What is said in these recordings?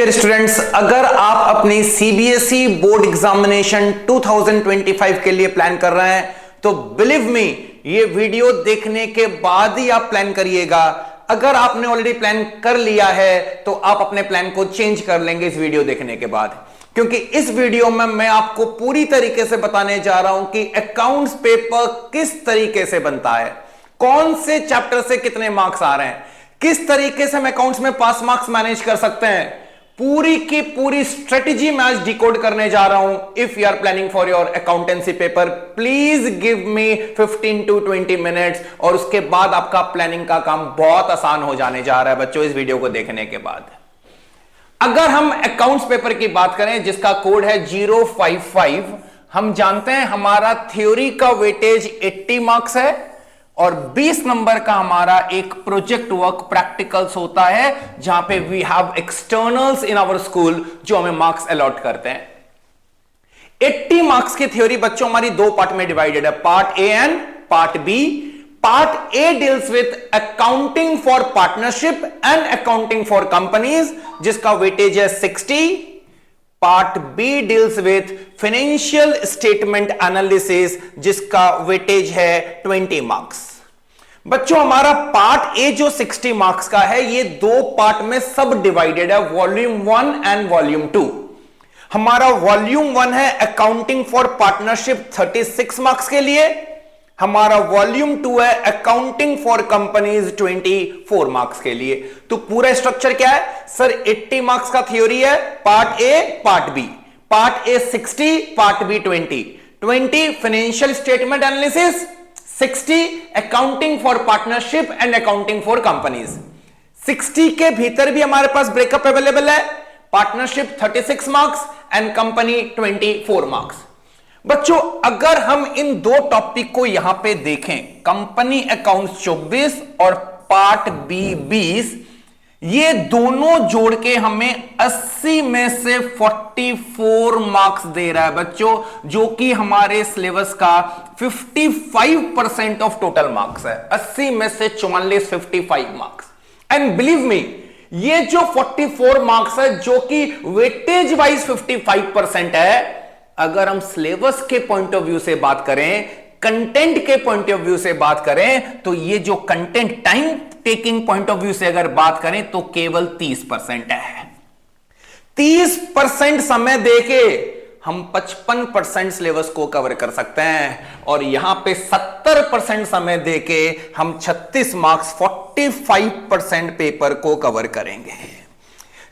Dear students, अगर आप अपनी सीबीएसई बोर्ड एग्जामिनेशन 2025 के लिए प्लान कर रहे हैं तो बिलीव मी, ये वीडियो देखने के बाद ही आप प्लान करिएगा। अगर आपने ऑलरेडी प्लान कर लिया है तो आप अपने प्लान को चेंज कर लेंगे इस वीडियो देखने के बाद, क्योंकि इस वीडियो में मैं आपको पूरी तरीके से बताने जा रहा हूं कि अकाउंट्स पेपर किस तरीके से बनता है, कौन से चैप्टर से कितने मार्क्स आ रहे हैं, किस तरीके से हम अकाउंट्स में पास मार्क्स मैनेज कर सकते हैं। पूरी की पूरी स्ट्रेटेजी मैं आज डिकोड करने जा रहा हूं। If you are planning for your accountancy paper, please give me 15 to 20 minutes और उसके बाद आपका प्लानिंग का काम बहुत आसान हो जाने जा रहा है बच्चों, इस वीडियो को देखने के बाद। अगर हम अकाउंट्स पेपर की बात करें जिसका कोड है 055, हम जानते हैं हमारा थ्योरी का वेटेज 80 मार्क्स है और 20 नंबर का हमारा एक प्रोजेक्ट वर्क प्रैक्टिकल्स होता है, जहां पे we have externals in our school जो हमें मार्क्स अलॉट करते हैं। 80 मार्क्स की थ्योरी बच्चों हमारी दो पार्ट में डिवाइडेड है, part A and part B. Part A deals with accounting for partnership and accounting for companies जिसका वेटेज है 60। Part B deals with financial statement analysis जिसका वेटेज है 20 मार्क्स। बच्चों हमारा पार्ट ए जो 60 मार्क्स का है, ये दो पार्ट में सब डिवाइडेड है, वॉल्यूम 1 एंड वॉल्यूम 2। हमारा वॉल्यूम 1 है अकाउंटिंग फॉर पार्टनरशिप 36 मार्क्स के लिए, हमारा वॉल्यूम 2 है अकाउंटिंग फॉर कंपनीज 24 मार्क्स के लिए। तो पूरा स्ट्रक्चर क्या है सर? 80 मार्क्स का थ्योरी है, part A part B, part A 60 part B 20 financial statement analysis, 60 accounting for partnership and accounting for companies. 60 के भीतर भी हमारे पास ब्रेकअप अवेलेबल है, partnership 36 marks and company 24 marks. बच्चों अगर हम इन दो टॉपिक को यहां पे देखें, कंपनी अकाउंट्स 24 और पार्ट बी 20, ये दोनों जोड़ के हमें 80 में से 44 मार्क्स दे रहा है बच्चों, जो कि हमारे सिलेबस का 55% ऑफ टोटल मार्क्स है। 80 में से 44 55 मार्क्स। एंड बिलीव मी, ये जो 44 मार्क्स है जो कि वेटेज वाइज 55% है, अगर हम सिलेबस के पॉइंट ऑफ व्यू से बात करें, कंटेंट के पॉइंट ऑफ व्यू से बात करें, तो ये जो content time taking point of view से अगर बात करें तो केवल 30% है। 30% समय देके हम 55% सिलेबस को कवर कर सकते हैं और यहां पे 70% समय देके हम 36 मार्क्स 45% पेपर को कवर करेंगे।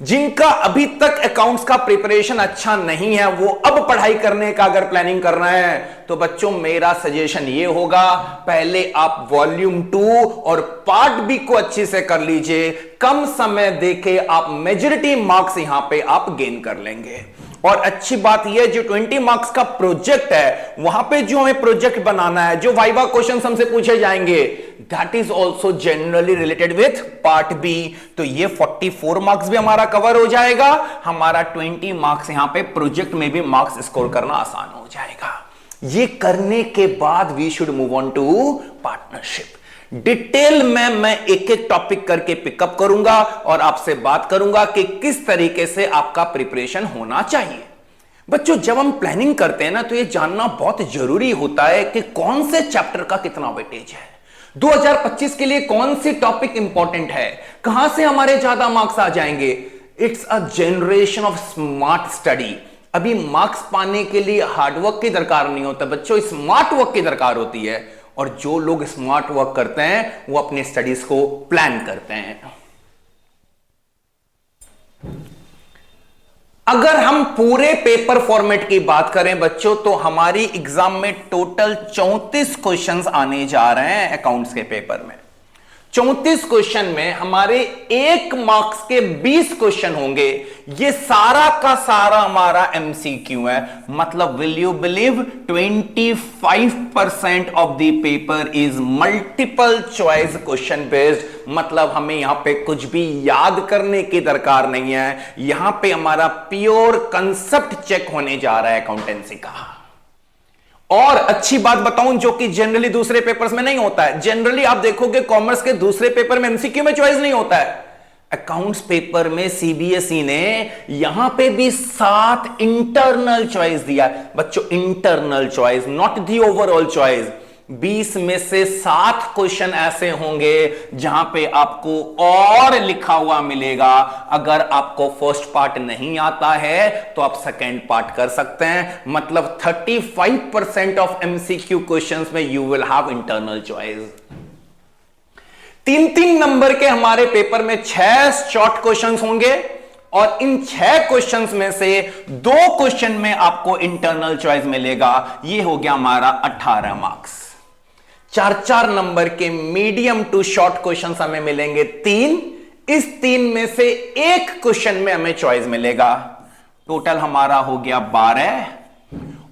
जिनका अभी तक अकाउंट्स का प्रिपरेशन अच्छा नहीं है, वो अब पढ़ाई करने का अगर प्लानिंग कर रहे हैं तो बच्चों मेरा सजेशन ये होगा, पहले आप वॉल्यूम 2 और पार्ट बी को अच्छे से कर लीजिए। कम समय देके आप मेजॉरिटी मार्क्स यहां पे आप गेन कर लेंगे। और अच्छी बात यह, जो 20 मार्क्स का प्रोजेक्ट है, वहां पे जो हमें प्रोजेक्ट बनाना है, जो वाइवा क्वेश्चन हमसे पूछे जाएंगे, that is also generally related with part B. तो ये 44 मार्क्स भी हमारा कवर हो जाएगा, हमारा 20 मार्क्स यहां पे प्रोजेक्ट में भी मार्क्स स्कोर करना आसान हो जाएगा। ये करने के बाद we should move on to partnership. Detail में मैं एक एक टॉपिक करके पिकअप करूंगा और आपसे बात करूंगा कि किस तरीके से आपका प्रिपरेशन होना चाहिए। बच्चों जब हम प्लानिंग करते हैं ना, तो ये जानना बहुत जरूरी होता है कि कौन से चैप्टर का कितना वेटेज है, 2025 के लिए कौन सी टॉपिक इंपॉर्टेंट है, कहां से हमारे ज्यादा मार्क्स आ जाएंगे। It's a generation of smart study. अभी मार्क्स पाने के लिए हार्डवर्क की दरकार नहीं होता बच्चों, स्मार्ट वर्क की दरकार होती है। और जो लोग स्मार्ट वर्क करते हैं वो अपने स्टडीज को प्लान करते हैं। अगर हम पूरे पेपर फॉर्मेट की बात करें बच्चों, तो हमारी एग्जाम में टोटल 34 क्वेश्चंस आने जा रहे हैं अकाउंट्स के पेपर में। 34 क्वेश्चन में हमारे 1 मार्क्स के 20 क्वेश्चन होंगे। ये सारा का सारा हमारा एमसीक्यू है, मतलब will you believe 25% of the paper is multiple choice question based. मतलब हमें यहां पे कुछ भी याद करने की दरकार नहीं है, यहां पे हमारा प्योर कंसेप्ट चेक होने जा रहा है अकाउंटेंसी का। और अच्छी बात बताऊं, जो कि जनरली दूसरे पेपर्स में नहीं होता है। जनरली आप देखोगे कॉमर्स के दूसरे पेपर में एमसीक्यू में चॉइस नहीं होता है, अकाउंट्स पेपर में सीबीएसई ने यहां पे भी 7 इंटरनल चॉइस दिया है बच्चों, internal choice, not the overall choice. 20 में से 7 क्वेश्चन ऐसे होंगे जहां पे आपको और लिखा हुआ मिलेगा। अगर आपको फर्स्ट पार्ट नहीं आता है तो आप सेकेंड पार्ट कर सकते हैं। मतलब 35% ऑफ एमसीक्यू क्वेश्चंस में you will have internal choice. 3-3 number के हमारे पेपर में 6 शॉर्ट क्वेश्चंस होंगे और इन 6 क्वेश्चंस में से 2 क्वेश्चन में आपको इंटरनल चॉइस मिलेगा। ये हो गया हमारा 18 मार्क्स। 4-4 नंबर के मीडियम टू शॉर्ट क्वेश्चंस हमें मिलेंगे 3। इस 3 में से 1 क्वेश्चन में हमें चॉइस मिलेगा। टोटल हमारा हो गया 12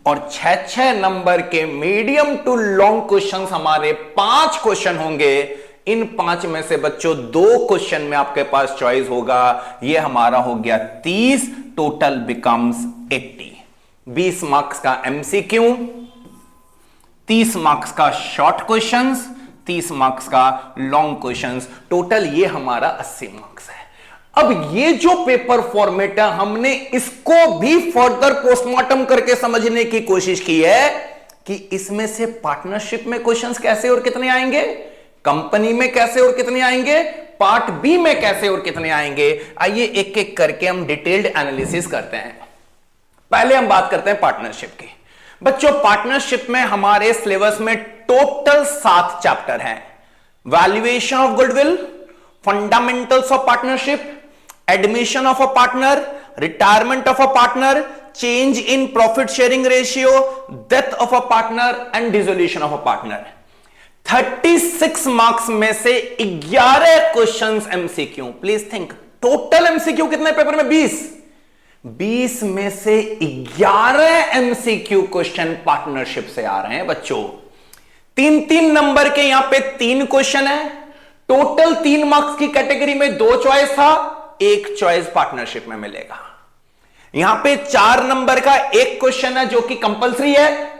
और 6-6 नंबर के मीडियम टू लॉन्ग क्वेश्चंस हमारे 5 क्वेश्चन होंगे। इन 5 में से बच्चों 2 क्वेश्चन में आपके पास चॉइस होगा। ये हमारा हो गया 30, टोटल बिकम्स 80। 20 मार्क्स का एमसीक्यू, 30 मार्क्स का शॉर्ट क्वेश्चंस, 30 मार्क्स का लॉन्ग क्वेश्चंस, टोटल ये हमारा 80 मार्क्स है। अब ये जो पेपर फॉर्मेट है हमने इसको भी फर्दर पोस्टमार्टम करके समझने की कोशिश की है कि इसमें से पार्टनरशिप में क्वेश्चंस कैसे और कितने आएंगे, कंपनी में कैसे और कितने आएंगे, पार्ट बी में कैसे और कितने आएंगे। आइए एक एक करके हम डिटेल्ड एनालिसिस करते हैं। पहले हम बात करते हैं पार्टनरशिप की। बच्चों पार्टनरशिप में हमारे सिलेबस में टोटल 7 चैप्टर हैं। Valuation of goodwill, fundamentals of partnership, admission of a partner, retirement of a partner, change in profit sharing ratio, death of a partner and dissolution of a partner. 36 marks में से 11 questions MCQ. Please think, total MCQ कितने paper में? 20 में से 11 MCQ question partnership से आ रहे हैं बच्चों। 3-3 नंबर के यहां पे 3 क्वेश्चन है। टोटल 3 मार्क्स की कैटेगरी में 2 चॉइस था, 1 चॉइस पार्टनरशिप में मिलेगा। यहां पे 4 नंबर का 1 क्वेश्चन है जो कि कंपलसरी है।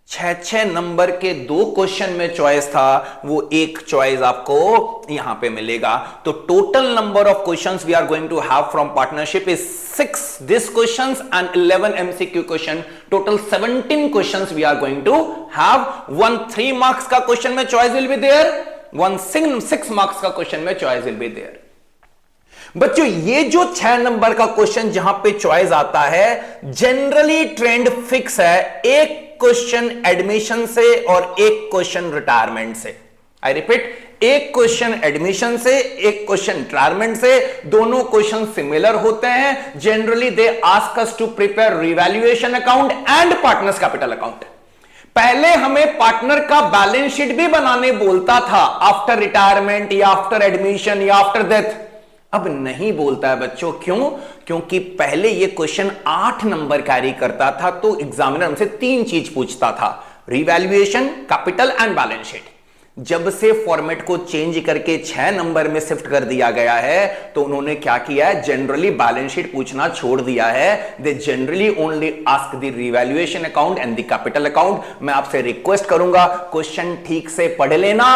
6-6 नंबर के 2 क्वेश्चन में चॉइस था, वो 1 चॉइस आपको यहां पे मिलेगा। तो total number of questions we are going to have from partnership is 6 this questions and 11 MCQ question. Total 17 questions we are going to have. 1 3 marks का क्वेश्चन में choice will be there, 1 6 marks का question में choice will be there. बच्चों ये जो 6 number का question जहां पे चॉइस आता है, जनरली ट्रेंड फिक्स है। 1 क्वेश्चन एडमिशन से और 1 क्वेश्चन रिटायरमेंट से। आई रिपीट, 1 क्वेश्चन एडमिशन से, 1 क्वेश्चन रिटायरमेंट से। दोनों क्वेश्चन सिमिलर होते हैं। Generally they ask us to prepare revaluation account and partners capital account. पहले हमें पार्टनर का बैलेंस शीट भी बनाने बोलता था आफ्टर रिटायरमेंट या आफ्टर एडमिशन या आफ्टर डेथ। अब नहीं बोलता है बच्चों। क्यों? क्योंकि पहले ये क्वेश्चन 8 नंबर कैरी करता था, तो एग्जामिनर हमसे 3 चीज पूछता था, revaluation, capital and balance sheet. जब से फॉर्मेट को चेंज करके 6 नंबर में शिफ्ट कर दिया गया है, तो उन्होंने क्या किया है, जनरली बैलेंस शीट पूछना छोड़ दिया है। They generally only ask the revaluation account and the capital account. मैं आपसे रिक्वेस्ट करूंगा क्वेश्चन ठीक से पढ़ लेना।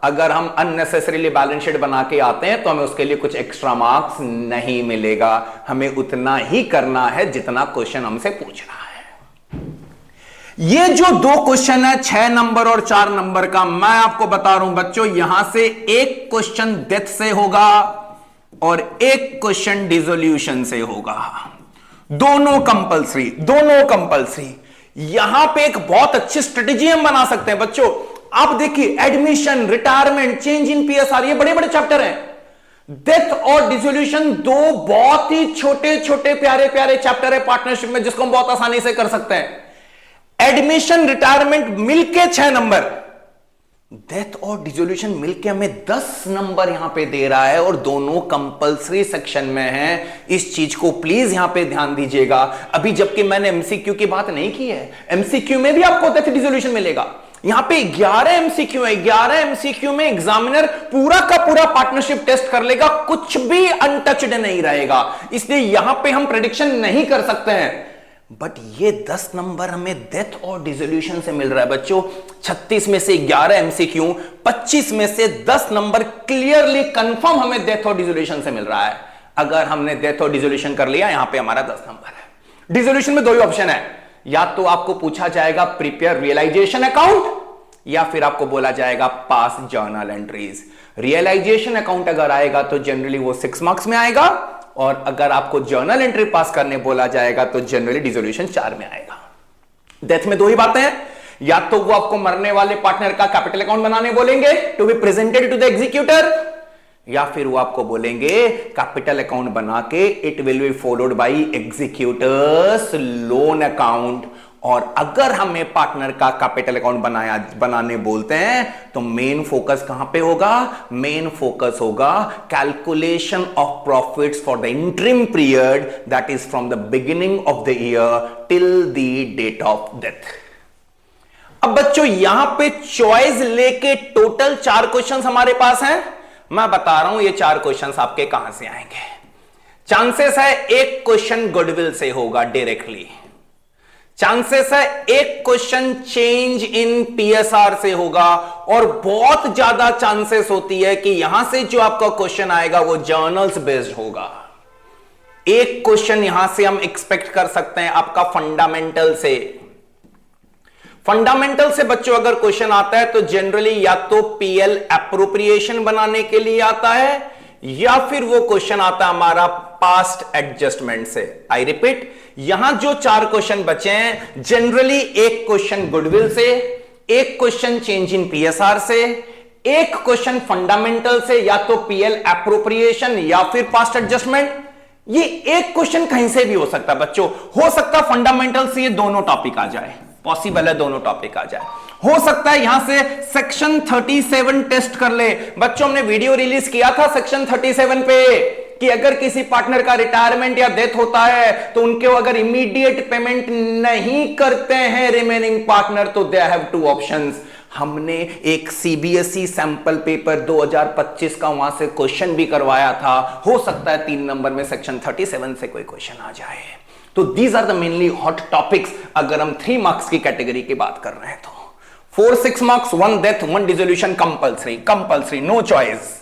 अगर हम अननेसेसरीली बैलेंस शीट बना के आते हैं तो हमें उसके लिए कुछ एक्स्ट्रा मार्क्स नहीं मिलेगा। हमें उतना ही करना है जितना क्वेश्चन हमसे पूछ रहा है। ये जो 2 क्वेश्चन है 6 नंबर और 4 नंबर का, मैं आपको बता रहा हूं बच्चों, यहां से 1 क्वेश्चन डेथ से होगा और 1 क्वेश्चन डिसोल्यूशन से होगा। दोनों कंपलसरी। यहां पे एक बहुत अच्छी स्ट्रेटेजी हम बना सकते हैं बच्चों। आप देखिए, admission, retirement, change in PSR, ये बड़े बड़े चैप्टर हैं। डेथ और डिसोल्यूशन 2 बहुत ही छोटे छोटे प्यारे प्यारे चैप्टर है पार्टनरशिप में, जिसको हम बहुत आसानी से कर सकते हैं। एडमिशन, रिटायरमेंट मिलके 6 नंबर, डेथ और डिसोल्यूशन मिलके हमें 10 नंबर यहां पे दे रहा है और दोनों कंपलसरी सेक्शन में हैं। इस चीज को प्लीज यहां पे ध्यान दीजिएगा। अभी जबकि मैंने एमसीक्यू की बात नहीं की है, एमसीक्यू में भी आपको डेथ डिसोल्यूशन मिलेगा। यहां पे 11 एमसीक्यू है। 11 एमसीक्यू में एग्जामिनर पूरा का पूरा पार्टनरशिप टेस्ट कर लेगा, कुछ भी अनटच्ड नहीं रहेगा। इसलिए यहां पे हम प्रेडिक्शन नहीं कर सकते हैं। बट ये 10 नंबर हमें डेथ और डिसोल्यूशन से मिल रहा है बच्चों। 36 में से 11 एमसीक्यू, 25 में से 10 नंबर क्लियरली कंफर्म हमें डेथ और डिसोल्यूशन से मिल रहा है। अगर हमने डेथ और डिसोल्यूशन कर लिया, यहां पे हमारा 10 नंबर है। डिसोल्यूशन में दो ही ऑप्शन है, या तो आपको पूछा जाएगा प्रिपेयर रियलाइजेशन अकाउंट, या फिर आपको बोला जाएगा pass journal entries. Realisation account अगर आएगा तो जनरली वो 6 मार्क्स में आएगा, और अगर आपको जर्नल एंट्री पास करने बोला जाएगा तो जनरली डिसोल्यूशन 4 में आएगा। डेथ में दो ही बातें हैं, या तो वो आपको मरने वाले पार्टनर का कैपिटल अकाउंट बनाने बोलेंगे to be presented to the executor, या फिर वो आपको बोलेंगे कैपिटल अकाउंट बना के it will be followed by executors loan account. और अगर हमें पार्टनर का कैपिटल अकाउंट बनाने बोलते हैं तो मेन फोकस कहां पे होगा? मेन फोकस होगा calculation of profits for the interim period, that is from the beginning of the year till the date of death. अब बच्चों यहां पे चॉइस लेके टोटल 4 क्वेश्चंस हमारे पास हैं। मैं बता रहा हूं ये 4 क्वेश्चंस आपके कहां से आएंगे। चांसेस है एक क्वेश्चन गुडविल से होगा डायरेक्टली, चांसेस है एक क्वेश्चन चेंज इन पीएसआर से होगा, और बहुत ज्यादा चांसेस होती है कि यहां से जो आपका क्वेश्चन आएगा वो जर्नल्स बेस्ड होगा। एक क्वेश्चन यहां से हम एक्सपेक्ट कर सकते हैं आपका फंडामेंटल से। फंडामेंटल से बच्चों अगर क्वेश्चन आता है तो जनरली या तो पीएल एप्रोप्रिएशन बनाने के लिए आता है, या फिर वो क्वेश्चन आता है हमारा पास्ट एडजस्टमेंट से। आई रिपीट, यहां जो 4 क्वेश्चन बचे हैं जनरली एक क्वेश्चन गुडविल से, एक क्वेश्चन चेंज इन पीएसआर से, एक क्वेश्चन फंडामेंटल से, या तो पीएल एप्रोप्रिएशन या फिर पास्ट एडजस्टमेंट। ये एक क्वेश्चन कहीं से भी हो सकता है बच्चों, हो सकता है फंडामेंटल से ये दोनों टॉपिक आ जाए, पॉसिबल है दोनों टॉपिक आ जाए। हो सकता है यहां से सेक्शन 37 टेस्ट कर ले। बच्चों हमने वीडियो रिलीज किया था सेक्शन 37 पे कि अगर किसी पार्टनर का रिटायरमेंट या डेथ होता है तो उनके अगर इमीडिएट पेमेंट नहीं करते हैं रिमेनिंग पार्टनर तो दे हैव 2 ऑप्शंस। हमने एक सीबीएसई सैंपल पेपर 2025 का वहां से क्वेश्चन भी करवाया था। हो सकता है 3 नंबर में सेक्शन 37 से कोई क्वेश्चन आ जाए। तो these are the mainly hot topics अगर हम 3 मार्क्स की कैटेगरी की बात कर रहे हैं तो। 4 6 marks, 1 death 1 dissolution compulsory, no choice.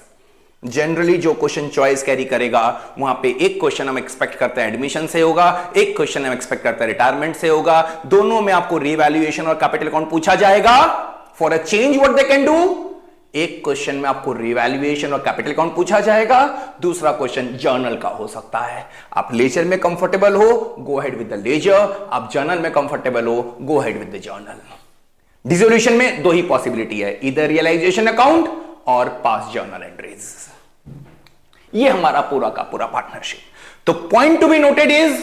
Generally जो क्वेश्चन चॉइस कैरी करेगा वहां पे एक क्वेश्चन हम एक्सपेक्ट करते हैं एडमिशन से होगा, एक क्वेश्चन हम एक्सपेक्ट करते हैं रिटायरमेंट से होगा। दोनों में आपको रीवैल्यूएशन और कैपिटल अकाउंट पूछा जाएगा। For a change what they can do, एक क्वेश्चन में आपको रीवैल्यूएशन और कैपिटल अकाउंट पूछा जाएगा, दूसरा क्वेश्चन जर्नल का हो सकता है। आप लेजर में कंफर्टेबल हो, go ahead with the ledger. आप जर्नल में कंफर्टेबल हो, go ahead with the journal. Dissolution में 2 ही पॉसिबिलिटी है, इधर रियलाइजेशन अकाउंट और पास जर्नल एंट्रीज। ये हमारा पूरा का पूरा पार्टनरशिप। तो point to be noted is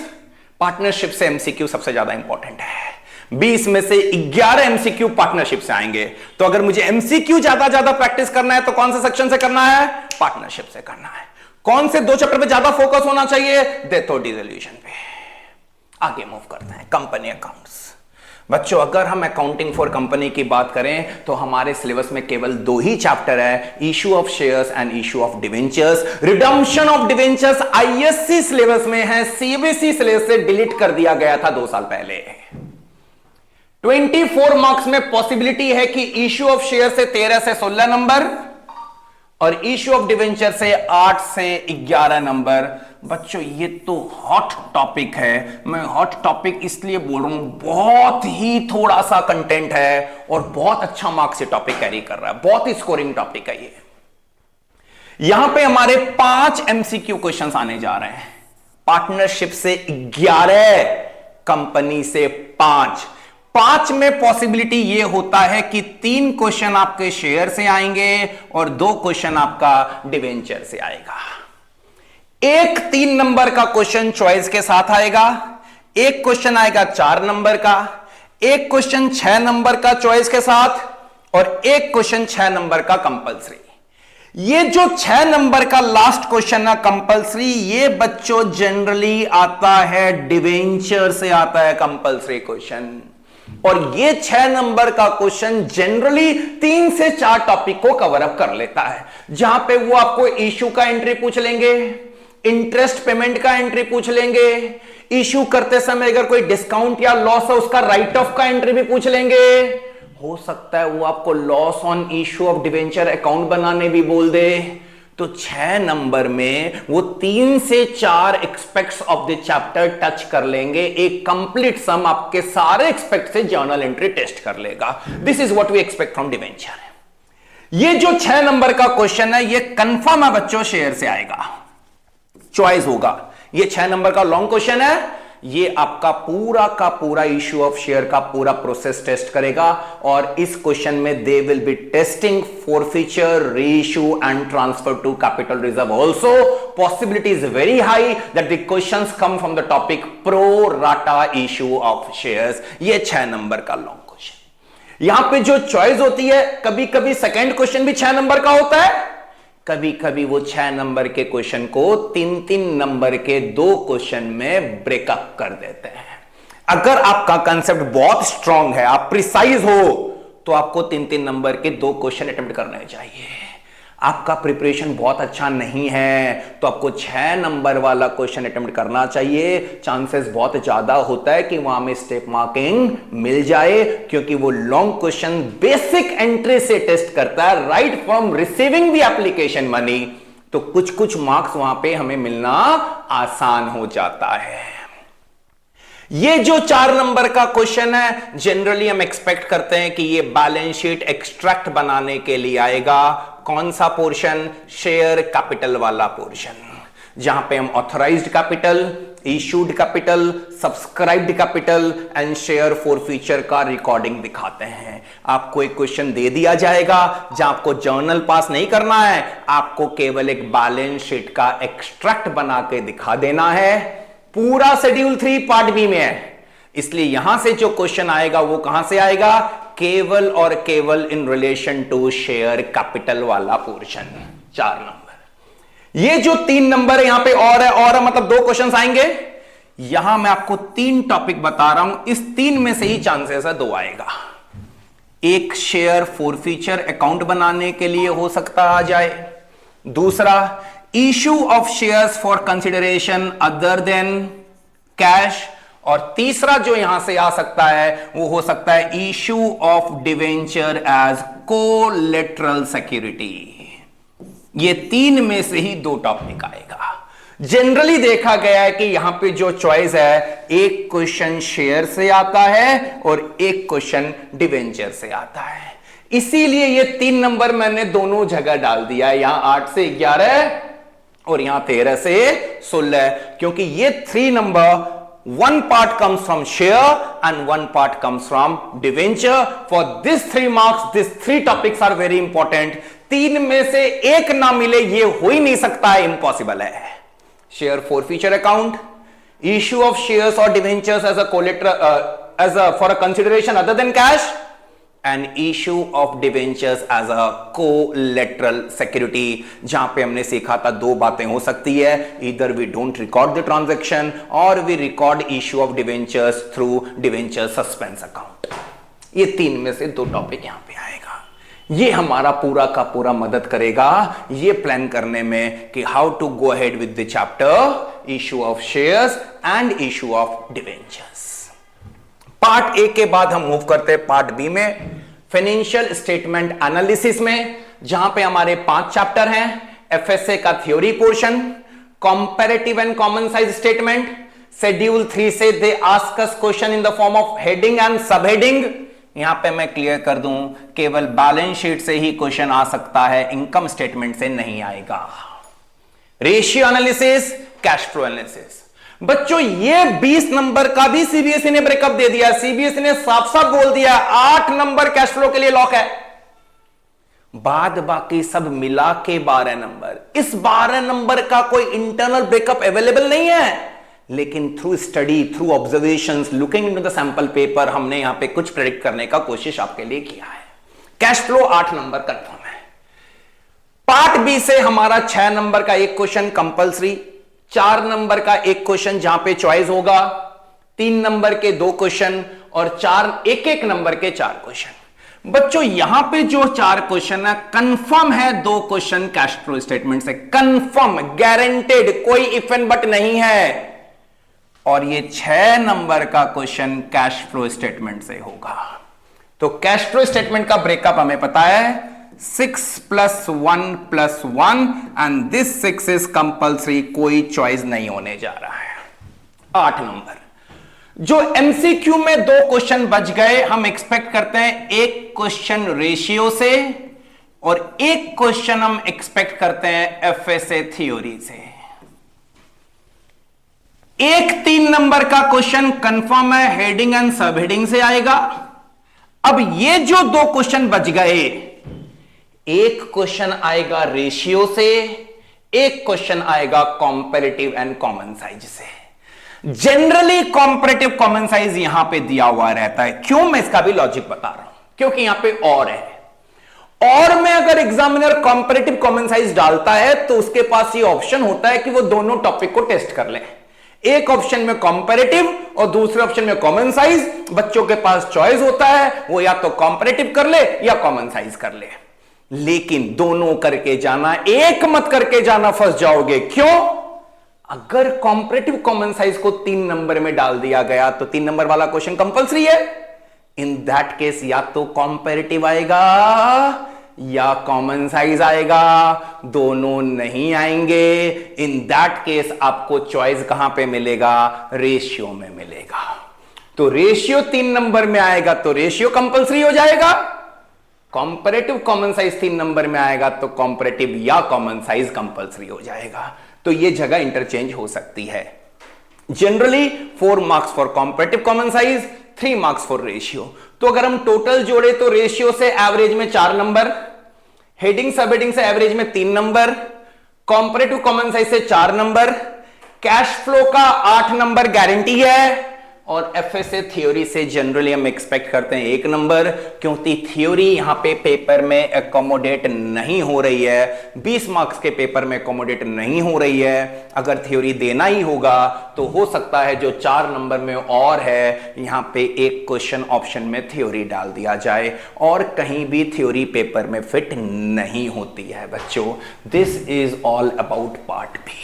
partnership से एमसीक्यू सबसे ज्यादा इंपॉर्टेंट है। 20 में से 11 एमसीक्यू पार्टनरशिप से आएंगे। तो अगर मुझे एमसीक्यू ज्यादा प्रैक्टिस करना है तो कौन से सेक्शन से करना है? पार्टनरशिप से करना है। कौन से 2 चैप्टर पे ज्यादा फोकस होना चाहिए? डेथ और डिसोल्यूशन पे। आगे मूव करते हैं, कंपनी अकाउंट्स। बच्चों अगर हम अकाउंटिंग फॉर कंपनी की बात करें तो हमारे सिलेबस में केवल 2 ही चैप्टर है, issue of shares and issue of debentures. Redemption of debentures ISC syllabus में है, सीबीएसई सिलेबस से डिलीट कर दिया गया था 2 साल पहले। 24 मार्क्स में पॉसिबिलिटी है कि इशू ऑफ शेयर से 13 से 16 नंबर और इशू ऑफ डिवेंचर से 8 से 11 नंबर। बच्चों ये तो हॉट टॉपिक है। मैं हॉट टॉपिक इसलिए बोल रहा हूं, बहुत ही थोड़ा सा कंटेंट है और बहुत अच्छा मार्क्स ये टॉपिक कैरी कर रहा है, बहुत ही स्कोरिंग टॉपिक है ये। यहां पे हमारे 5 एमसीक्यू क्वेश्चंस आने जा रहे हैं। पार्टनरशिप से 11, कंपनी से 5। 5 में पॉसिबिलिटी ये होता है कि 3 क्वेश्चन आपके शेयर से आएंगे और 2 क्वेश्चन आपका डिवेंचर से आएगा। एक 3 नंबर का क्वेश्चन चॉइस के साथ आएगा, एक क्वेश्चन आएगा 4 नंबर का, एक क्वेश्चन 6 नंबर का चॉइस के साथ और एक क्वेश्चन 6 नंबर का कंपलसरी। ये जो 6 नंबर का लास्ट क्वेश्चन है कंपलसरी, ये बच्चों जनरली आता है डिवेंचर से आता है कंपलसरी क्वेश्चन। और ये 6 नंबर का क्वेश्चन जनरली 3 से 4 टॉपिक को कवर अप कर लेता है, जहां पे वो आपको इशू का एंट्री पूछ लेंगे, इंटरेस्ट पेमेंट का एंट्री पूछ लेंगे, इश्यू करते समय अगर कोई डिस्काउंट या लॉस है उसका राइट ऑफ का एंट्री भी पूछ लेंगे। हो सकता है वो आपको loss on issue of debenture account बनाने भी बोल दे। तो 6 नंबर में वो 3 से 4 aspects of the chapter touch कर लेंगे। एक कंप्लीट सम आपके सारे एक्सपेक्ट से जर्नल एंट्री टेस्ट कर लेगा। This is what we expect from debenture. ये जो 6 नंबर का क्वेश्चन है ये कंफर्म है बच्चों, शेयर से आएगा, चॉइस होगा। ये 6 नंबर का लॉन्ग क्वेश्चन है। ये आपका पूरा का पूरा इश्यू ऑफ शेयर का पूरा प्रोसेस टेस्ट करेगा। और इस क्वेश्चन में they will be testing forfeiture, reissue and transfer to capital reserve also. Possibility is very high that the questions come from the topic pro rata issue of shares. ये 6 number का long question. यहां पे जो choice होती है, कभी कभी second question भी 6 नंबर का होता है, कभी कभी वो 6 नंबर के क्वेश्चन को 3-3 नंबर के 2 क्वेश्चन में ब्रेकअप कर देते हैं। अगर आपका कंसेप्ट बहुत स्ट्रांग है, आप प्रिसाइज हो, तो आपको 3-3 नंबर के 2 क्वेश्चन अटेम्प्ट करने चाहिए। आपका प्रिपरेशन बहुत अच्छा नहीं है तो आपको 6 नंबर वाला क्वेश्चन अटेम्प्ट करना चाहिए। चांसेस बहुत ज्यादा होता है कि वहां में स्टेप मार्किंग मिल जाए, क्योंकि वो लॉन्ग क्वेश्चन बेसिक एंट्री से टेस्ट करता है, right from receiving the application money. तो कुछ कुछ मार्क्स वहां पे हमें मिलना आसान हो जाता है। ये जो 4 नंबर का क्वेश्चन है, जनरली हम एक्सपेक्ट करते हैं कि ये बैलेंस शीट एक्सट्रैक्ट बनाने के लिए आएगा। कौन सा पोर्शन? शेयर कैपिटल वाला पोर्शन, जहां पे हम authorised capital, issued capital, subscribed capital and share forfeiture का रिकॉर्डिंग दिखाते हैं। आपको एक क्वेश्चन दे दिया जाएगा जहां आपको जर्नल पास नहीं करना है, आपको केवल एक बैलेंस शीट का एक्सट्रैक्ट बना के दिखा देना है। पूरा शेड्यूल 3 पार्ट बी में है, इसलिए यहां से जो क्वेश्चन आएगा वो कहां से आएगा? केवल और केवल in relation to share capital वाला पोर्शन। 4 नंबर। ये जो 3 नंबर है यहां पे और है मतलब 2 क्वेश्चन आएंगे। यहां मैं आपको 3 टॉपिक बता रहा हूं, इस 3 में से ही चांसेस है 2 आएगा। एक शेयर फॉरफीचर अकाउंट बनाने के लिए हो सकता आ जाए, दूसरा issue of shares for consideration other than cash, और तीसरा जो यहां से आ सकता है वो हो सकता है issue of debenture as collateral security. ये 3 में से ही 2 टॉपिक आएगा। जनरली देखा गया है कि यहां पे जो चॉइस है, एक क्वेश्चन शेयर से आता है और एक क्वेश्चन डिवेंचर से आता है। इसीलिए ये 3 नंबर मैंने दोनों जगह डाल दिया है, यहां 8 से 11 और यहां 13 से 16, क्योंकि ये 3 number, one part comes from share and one part comes from debenture. For these 3 marks, these 3 topics are very important. 3 में से एक ना मिले ये हो ही नहीं सकता है, इम्पॉसिबल है। Share forfeiture account, issue of shares और debentures as a collateral for a consideration other than cash, and issue of debentures as a collateral security. जहां पे हमने सीखा था 2 बातें हो सकती है, इधर we don't record the transaction और we record issue of debentures through debenture suspense account. ये 3 में से 2 टॉपिक यहां पे आएगा। ये हमारा पूरा का पूरा मदद करेगा ये प्लान करने में कि how to go ahead with the chapter issue of shares and issue of debentures. Part A के बाद हम मूव करते हैं पार्ट बी में, फाइनेंशियल स्टेटमेंट एनालिसिस में, जहां पे हमारे 5 चैप्टर हैं। एफएसए का theory portion, comparative and common size statement. Schedule 3 से they ask us question in the form of heading and sub heading. यहां पे मैं क्लियर कर दूं, केवल बैलेंस शीट से ही क्वेश्चन आ सकता है, इनकम स्टेटमेंट से नहीं आएगा। Ratio analysis, cash flow analysis. बच्चों ये 20 नंबर का भी सीबीएसई ने ब्रेकअप दे दिया। सीबीएसई ने साफ साफ बोल दिया 8 नंबर कैश फ्लो के लिए लॉक है, बाद बाकी सब मिला के 12 नंबर। इस 12 नंबर का कोई इंटरनल ब्रेकअप अवेलेबल नहीं है, लेकिन through study, through observations, looking into the sample paper, हमने यहां पे कुछ प्रेडिक्ट करने का कोशिश आपके लिए किया है। कैश फ्लो 8 नंबर कंफर्म है। पार्ट बी से हमारा 6 नंबर का एक क्वेश्चन कंपल्सरी, 4 नंबर का एक क्वेश्चन जहां पे चॉइस होगा, 3 नंबर के 2 क्वेश्चन और 1 नंबर के 4 क्वेश्चन। बच्चों यहां पे जो 4 क्वेश्चन है कंफर्म है, 2 क्वेश्चन कैश फ्लो स्टेटमेंट से, कंफर्म गारंटेड, कोई इफ एंड बट नहीं है। और ये 6 नंबर का क्वेश्चन कैश फ्लो स्टेटमेंट से होगा। तो कैश फ्लो स्टेटमेंट का ब्रेकअप हमें पता है 6 + 1 + 1 एंड दिस 6 इज कंपल्सरी, कोई चॉइस नहीं होने जा रहा है। 8 नंबर जो एमसीक्यू में 2 क्वेश्चन बच गए, हम एक्सपेक्ट करते हैं एक क्वेश्चन रेशियो से और एक क्वेश्चन हम एक्सपेक्ट करते हैं एफएसए थ्योरी से। एक 3 नंबर का क्वेश्चन कंफर्म है, हेडिंग एंड सब हेडिंग से आएगा। अब ये जो 2 क्वेश्चन बच गए, एक क्वेश्चन आएगा रेशियो से, एक क्वेश्चन आएगा कॉम्पैरेटिव एंड कॉमन साइज से। जनरली कॉम्पैरेटिव कॉमन साइज यहां पे दिया हुआ रहता है। क्यों, मैं इसका भी लॉजिक बता रहा हूं, क्योंकि यहां पे और है। और में अगर एग्जामिनर कॉम्पैरेटिव कॉमन साइज डालता है तो उसके पास ये ऑप्शन होता है कि वो दोनों टॉपिक को टेस्ट कर ले। एक ऑप्शन में कॉम्पैरेटिव और दूसरे ऑप्शन में कॉमन साइज। बच्चों के पास चॉइस होता है, वो या तो कॉम्पैरेटिव कर ले या कॉमन साइज कर ले। लेकिन दोनों करके जाना, एक मत करके जाना, फंस जाओगे। क्यों? अगर कॉम्पैरेटिव कॉमन साइज को 3 नंबर में डाल दिया गया तो 3 नंबर वाला क्वेश्चन कंपलसरी है। इन दैट केस या तो कॉम्पैरेटिव आएगा या कॉमन साइज आएगा, दोनों नहीं आएंगे। इन दैट केस आपको चॉइस कहां पे मिलेगा? रेशियो में मिलेगा। तो रेशियो 3 नंबर में आएगा तो रेशियो कंपलसरी हो जाएगा। कॉम्पैरेटिव कॉमन साइज 3 नंबर में आएगा तो कॉम्पैरेटिव या कॉमन साइज कंपलसरी हो जाएगा। तो ये जगह इंटरचेंज हो सकती है। Generally 4 marks for comparative common size, 3 marks for ratio. तो अगर हम टोटल जोड़े तो रेशियो से एवरेज में 4 नंबर, हेडिंग सब हेडिंग से एवरेज में 3 नंबर, कॉम्पैरेटिव कॉमन साइज से 4 नंबर, कैश फ्लो का 8 नंबर गारंटी है और एफएसए थ्योरी से जनरली हम एक्सपेक्ट करते हैं 1 नंबर, क्योंकि थ्योरी यहां पे पेपर में एकोमोडेट नहीं हो रही है। 20 मार्क्स के पेपर में एकोमोडेट नहीं हो रही है। अगर थ्योरी देना ही होगा तो हो सकता है जो 4 नंबर में और है, यहां पे एक क्वेश्चन ऑप्शन में थ्योरी डाल दिया जाए और कहीं भी थ्योरी पेपर में फिट नहीं होती है बच्चों। This is all about part B.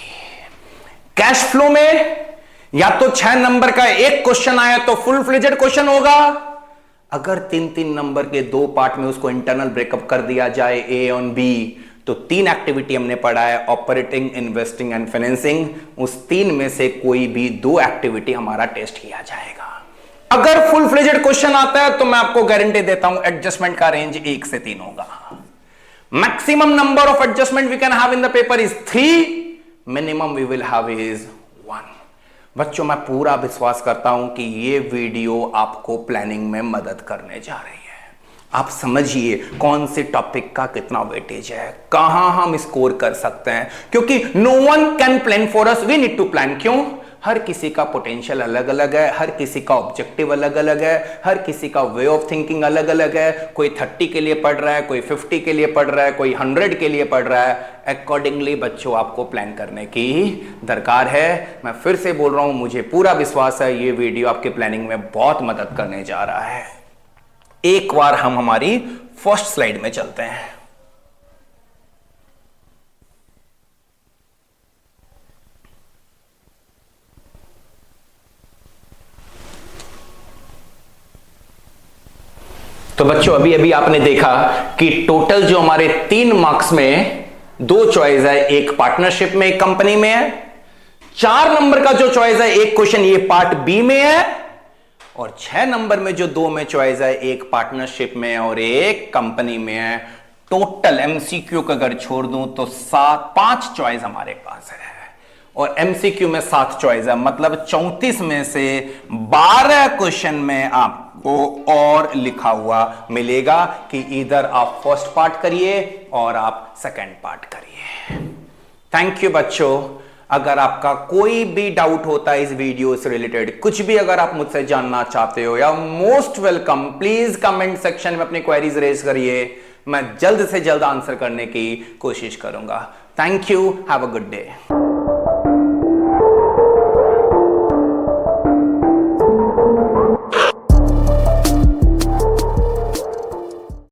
Cash flow में या तो 6 नंबर का एक क्वेश्चन आया तो फुल फ्लेजेड क्वेश्चन होगा। अगर 3-3 नंबर के 2 पार्ट में उसको इंटरनल ब्रेकअप कर दिया जाए ए और बी, तो 3 एक्टिविटी हमने पढ़ा है, ऑपरेटिंग, इन्वेस्टिंग एंड फाइनेंसिंग। उस 3 में से कोई भी 2 एक्टिविटी हमारा टेस्ट किया जाएगा। अगर फुल फ्लेजेड क्वेश्चन आता है तो मैं आपको गारंटी देता हूं एडजस्टमेंट का रेंज 1 से 3 होगा। Maximum number of adjustment we can have in the paper is 3, minimum we will have is 1। बच्चों मैं पूरा विश्वास करता हूं कि ये वीडियो आपको प्लानिंग में मदद करने जा रही है। आप समझिए कौन से टॉपिक का कितना वेटेज है, कहां हम स्कोर कर सकते हैं, क्योंकि no one can plan for us, we need to plan. क्यों? हर किसी का पोटेंशियल अलग अलग है, हर किसी का ऑब्जेक्टिव अलग अलग है, हर किसी का वे ऑफ थिंकिंग अलग अलग है। कोई 30 के लिए पढ़ रहा है, कोई 50 के लिए पढ़ रहा है, कोई 100 के लिए पढ़ रहा है। अकॉर्डिंगली बच्चों आपको प्लान करने की दरकार है। मैं फिर से बोल रहा हूं, मुझे पूरा विश्वास है ये वीडियो आपके प्लानिंग में बहुत मदद करने जा रहा है। एक बार हम हमारी फर्स्ट स्लाइड में चलते हैं। तो बच्चों अभी अभी आपने देखा कि टोटल जो हमारे 3 मार्क्स में 2 चॉइस है, एक पार्टनरशिप में एक कंपनी में है। 4 नंबर का जो चॉइस है एक क्वेश्चन ये पार्ट बी में है और 6 नंबर में जो 2 में चॉइस है एक पार्टनरशिप में और एक कंपनी में है। टोटल एमसीक्यू का अगर छोड़ दूं तो 5 चॉइस हमारे पास है और एमसीक्यू में 7 चॉइस है, मतलब 34 में से 12 क्वेश्चन में आपको और लिखा हुआ मिलेगा कि इधर आप फर्स्ट पार्ट करिए और आप सेकंड पार्ट करिए। थैंक यू बच्चों। अगर आपका कोई भी डाउट होता है इस वीडियो से रिलेटेड, कुछ भी अगर आप मुझसे जानना चाहते हो, या most welcome, please comment section में अपनी क्वेरीज रेज करिए। मैं जल्द से जल्द आंसर करने की कोशिश करूंगा। Thank you, have a good day.